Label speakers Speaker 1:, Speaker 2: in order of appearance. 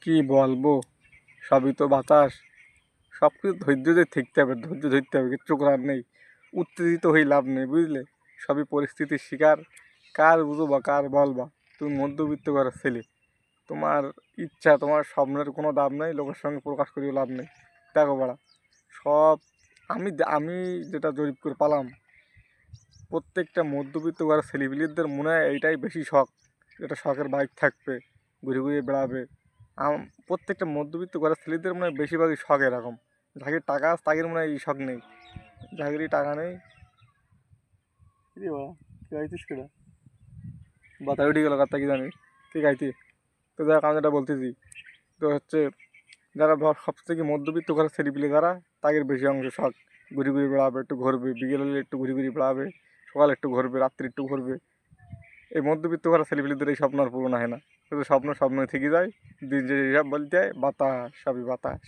Speaker 1: কি বলবো, সবই তো বাতাস। সব কিছু ধৈর্য ধরে থাকতে হবে, ধৈর্য ধরতে হবে, কিচ্ছু করার নেই। উত্তেজিত হয়ে লাভ নেই, বুঝলে? সবই পরিস্থিতির শিকার। কার বুঝবা, কার বলবা? তুমি মধ্যবিত্ত ঘরের ছেলে, তোমার ইচ্ছা, তোমার স্বপ্নের কোনো দাম নেই, লোকের সঙ্গে প্রকাশ করিও লাভ নেই। দেখো বাড়া, সব আমি আমি যেটা জরিপ করে পালাম, প্রত্যেকটা মধ্যবিত্ত ঘরের ছেলেপিলেদের মনে হয় এইটাই বেশি শখ, যেটা শখের বাইক থাকবে, ঘুরে ঘুরে বেড়াবে। প্রত্যেকটা মধ্যবিত্ত ঘরের ছেলেদের মনে হয় বেশিরভাগই শখ এরকম। যাকে টাকা আছে তাদের মনে হয় এই শখ নেই, যাদেরই টাকা নেই। কি বাবা, কে গাইতিস কেটা? বাতা উঠে গেল, কথা কি জানি কে গাইতি। তো দেখ, আমি যেটা বলতেছি, তো হচ্ছে যারা সব থেকে মধ্যবিত্ত ঘরের ছেলেপিলে, যারা তাদের বেশি অংশ শখ ঘুরে ঘুরে বেড়াবে, একটু ঘুরবে, বিকেল হলে একটু ঘুরে ঘুরে বেড়াবে, সকালে একটু ঘুরবে, রাত্রি একটু ঘুরবে। এই মধ্যবিত্ত ঘরের ছেলেপিলেদের এই স্বপ্ন আর পূরণ হয় না, শুধু স্বপ্ন স্বপ্ন থেকে যায়। দিন যে হিসাব বলতে হয় বাতাস, সবই বাতাস।